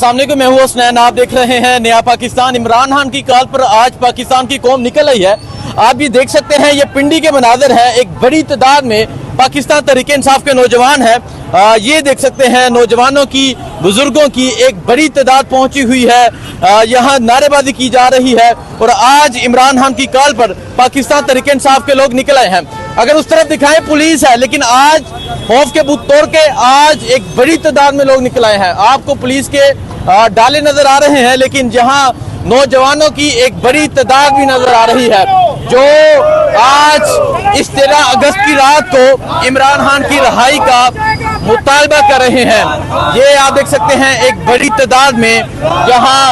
सामने को मैं हूँ हुसनैन, आप देख रहे हैं नया पाकिस्तान। इमरान खान की कॉल पर आज पाकिस्तान की कौम निकल आई है। आप भी देख सकते हैं ये पिंडी के मनाजर है। एक बड़ी तादाद में पाकिस्तान तहरीक इंसाफ के नौजवान हैं। ये देख सकते हैं नौजवानों की, बुजुर्गों की एक बड़ी तादाद पहुंची हुई है। यहाँ नारेबाजी की जा रही है और आज इमरान खान की कॉल पर पाकिस्तान तहरीक इंसाफ के लोग निकल आए हैं। अगर उस तरफ दिखाएं पुलिस है, लेकिन आज खौफ के बुत तोड़ के आज एक बड़ी तादाद में लोग निकल आए हैं। आपको पुलिस के डाले नजर आ रहे हैं, लेकिन जहां नौजवानों की एक बड़ी तादाद भी नजर आ रही है जो आज इस 13 अगस्त की रात को इमरान खान की रिहाई का मुतालबा कर रहे हैं। ये आप देख सकते हैं एक बड़ी तादाद में जहां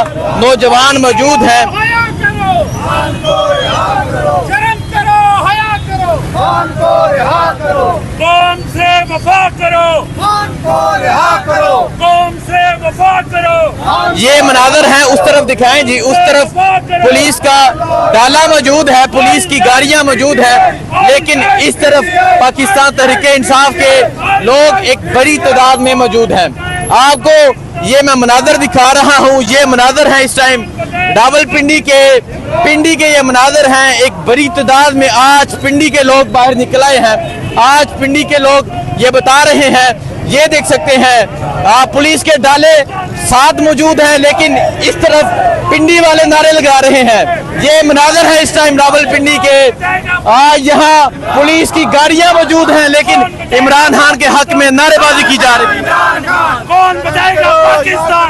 नौजवान मौजूद हैं। कौम से वफा करो, कौम से वफा करो। ये मनाजर हैं, उस तरफ दिखाएं जी, उस तरफ पुलिस का डाला मौजूद है, पुलिस की गाड़ियां मौजूद है, लेकिन इस तरफ पाकिस्तान तहरीक इंसाफ के लोग एक बड़ी तादाद में मौजूद हैं। आपको ये मैं मनाजर दिखा रहा हूँ, ये मनाजर है इस टाइम रावलपिंडी के ये मनाजर हैं। एक बड़ी तादाद में आज पिंडी के लोग बाहर निकल आए हैं। आज पिंडी के लोग ये बता रहे हैं, ये देख सकते हैं पुलिस के डाले साथ मौजूद हैं, लेकिन इस तरफ पिंडी वाले नारे लगा रहे हैं। ये मनाजर है इस टाइम रावलपिंडी के। यहाँ पुलिस की गाड़ियां मौजूद हैं, लेकिन इमरान खान के हक में नारेबाजी की जा रही है। कौन बचाएगा पाकिस्तान?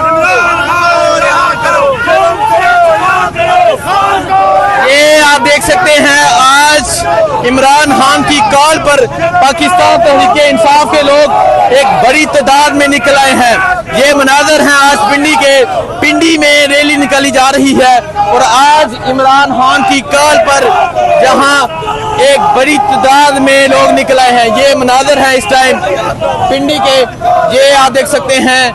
ये आप देख सकते हैं आज इमरान खान की कॉल पर पाकिस्तान तहरीक इंसाफ के लोग एक बड़ी तादाद में निकल आए हैं। ये मनाजर हैं आज पिंडी में रैली निकाली जा रही है और आज इमरान खान की कॉल पर जहां एक बड़ी तादाद में लोग निकल आए हैं। ये मनाजर है इस टाइम पिंडी के। ये आप देख सकते हैं,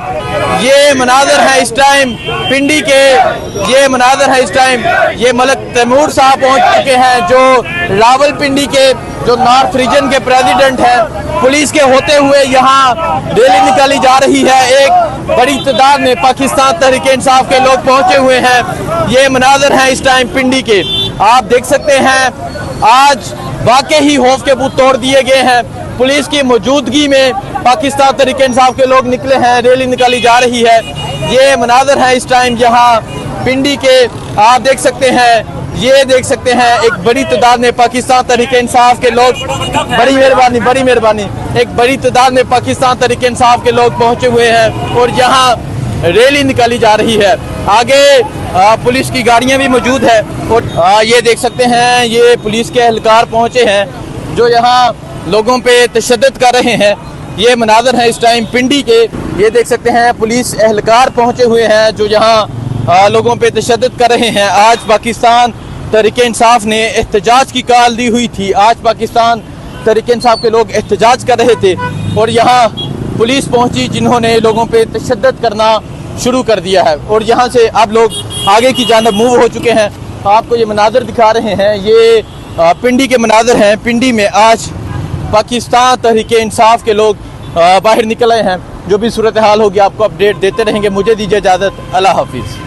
ये मनाजर है इस टाइम पिंडी के। ये मनाजर है इस टाइम, ये मलक तैमूर साहब पहुंच चुके हैं जो रावलपिंडी के जो नॉर्थ रीजन के प्रेसिडेंट हैं। पुलिस के होते हुए यहाँ रैली निकाली जा रही है। एक बड़ी तादाद में पाकिस्तान तहरीक इंसाफ के लोग पहुंचे हुए हैं। ये मनाजर है इस टाइम पिंडी के। आप देख सकते हैं आज वाकई ही खौफ के बुत तोड़ दिए गए हैं। पुलिस की मौजूदगी में पाकिस्तान तहरीक इंसाफ के लोग निकले हैं, रैली निकाली जा रही है। ये मनाजर है इस टाइम यहाँ पिंडी के। आप देख सकते हैं, ये देख सकते हैं एक बड़ी तादाद में पाकिस्तान तहरीक इंसाफ के लोग, बड़ी मेहरबानी, एक बड़ी तादाद में पाकिस्तान तहरीक इंसाफ के लोग पहुंचे हुए हैं और यहाँ रैली निकाली जा रही है। आगे पुलिस की गाड़ियां भी मौजूद है और ये देख सकते हैं ये पुलिस के एहलकार पहुंचे हैं जो यहाँ लोगों पे तशद्दुद कर रहे हैं। ये मनाजर है इस टाइम पिंडी के। ये देख सकते हैं पुलिस एहलकार पहुंचे हुए हैं जो यहाँ लोगों पे तशद्दुद कर रहे हैं। आज पाकिस्तान तहरीक इंसाफ ने एहतजाज की कॉल दी हुई थी। आज पाकिस्तान तहरीक इंसाफ के लोग एहतजाज कर रहे थे और यहाँ पुलिस पहुंची जिन्होंने लोगों पे तशद्दुद करना शुरू कर दिया है और यहाँ से अब लोग आगे की जानब मूव हो चुके हैं। आपको ये मनाजर दिखा रहे हैं, ये पिंडी के मनाजर हैं। पिंडी में आज पाकिस्तान तहरीक इंसाफ के लोग बाहर निकल आए हैं। जो भी सूरत हाल होगी आपको अपडेट देते रहेंगे। मुझे दीजिए इजाज़त, अल्लाह हाफिज़।